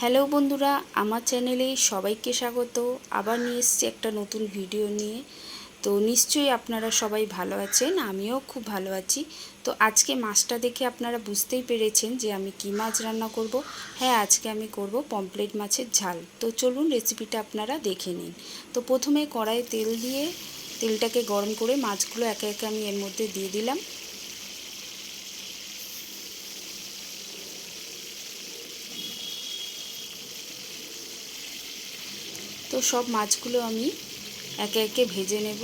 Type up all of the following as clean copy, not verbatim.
Hello বন্ধুরা, আমার চ্যানেলে সবাইকে স্বাগত। আবার নিয়ে এসেছি একটা নতুন ভিডিও নিয়ে। তো নিশ্চয়ই আপনারা সবাই ভালো আছেন, আমিও খুব ভালো আছি। তো আজকে মাছটা দেখে আপনারা বুঝতেই পেরেছেন যে আমি কী মাছ রান্না করব। হ্যাঁ, আজকে আমি করব পমফ্রেট মাছের ঝাল। তো চলুন রেসিপিটা আপনারা দেখে নিন। তো প্রথমে কড়াইয়ে তেল দিয়ে তেলটাকে গরম করে মাছগুলো একে একে আমি এর মধ্যে দিয়ে দিলাম। তো সব মাছগুলো আমি একে একে ভেজে নেব।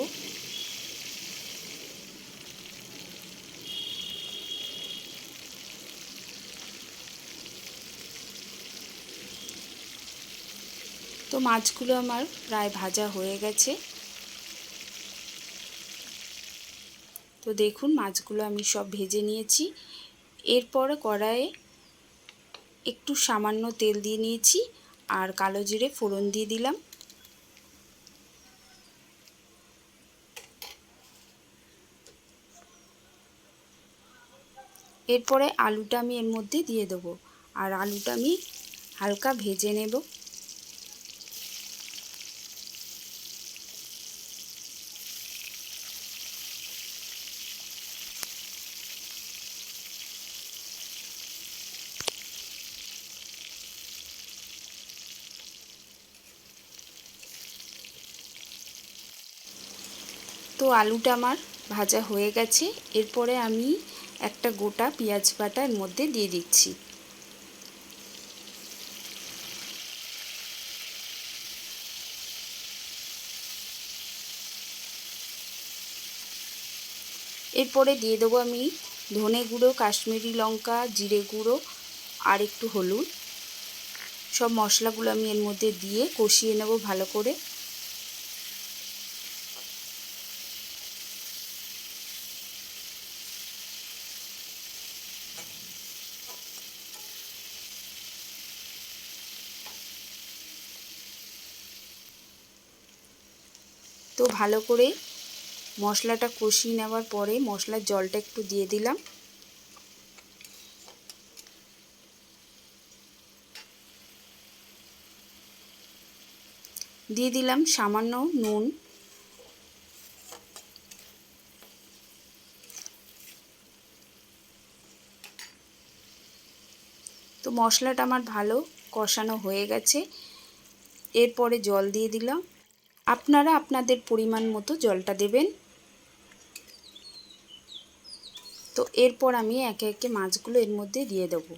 তো মাছগুলো আমার প্রায় ভাজা হয়ে গেছে। তো দেখুন মাছগুলো আমি সব ভেজে নিয়েছি। এরপর কড়াইয়ে একটু সামান্য তেল দিয়ে নিয়েছি আর কালো জিরে ফোড়ন দিয়ে দিলাম। এরপরে আলুটা আমি এর মধ্যে দিয়ে দেবো আর আলুটা আমি হালকা ভেজে নেব। তো আলুটা আমার ভাজা হয়ে গেছে। এরপরে আমি একটা গোটা পেঁয়াজ বাটা এর মধ্যে দিয়ে দিচ্ছি। এরপরে দিয়ে দেবো আমি ধনে গুঁড়ো, কাশ্মীরি লঙ্কা, জিরে গুঁড়ো আর একটু হলুদ। সব মশলাগুলো আমি এর মধ্যে দিয়ে কষিয়ে নেব ভালো করে। তো ভালো করে মশলাটা কষিয়ে নেওয়ার পরে মশলার জলটা একটু দিয়ে দিলাম। দিয়ে দিলাম সামান্য নুন। তো মশলাটা আমার ভালো কষানো হয়ে গেছে। এরপরে জল দিয়ে দিলাম। আপনারা আপনাদের পরিমাণ মতো জলটা দেবেন। তো এরপর আমি একে একে মাছগুলো এর মধ্যে দিয়ে দেবো।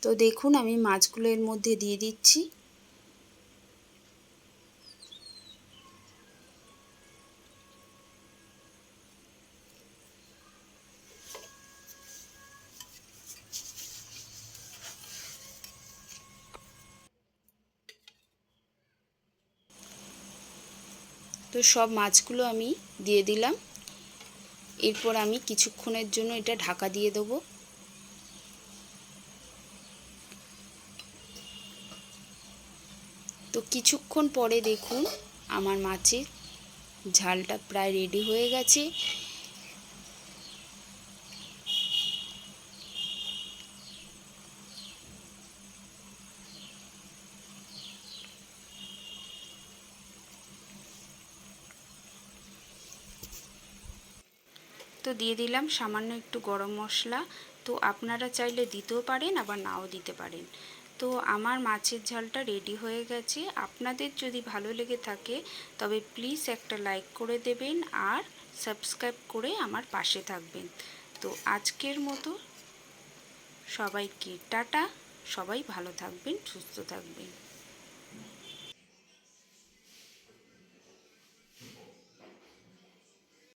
তো দেখুন আমি মাছগুলো এর মধ্যে দিয়ে দিচ্ছি। তো সব মাছগুলো আমি দিয়ে দিলাম। এরপর আমি কিছুক্ষণের জন্য এটা ঢাকা দিয়ে দেবো। তো কিছুক্ষণ পরে দেখুন আমার মাছের ঝালটা প্রায় রেডি হয়ে গেছে। তো দিয়ে দিলাম সামান্য একটু গরম মশলা। তো আপনারা চাইলে দিতেও পারেন আবার নাও দিতে পারেন। তো আমার মাছের ঝালটা রেডি হয়ে গেছে। আপনাদের যদি ভালো লেগে থাকে তবে প্লিজ একটা লাইক করে দেবেন আর সাবস্ক্রাইব করে আমার পাশে থাকবেন। তো আজকের মতো সবাইকে টাটা। সবাই ভালো থাকবেন, সুস্থ থাকবেন।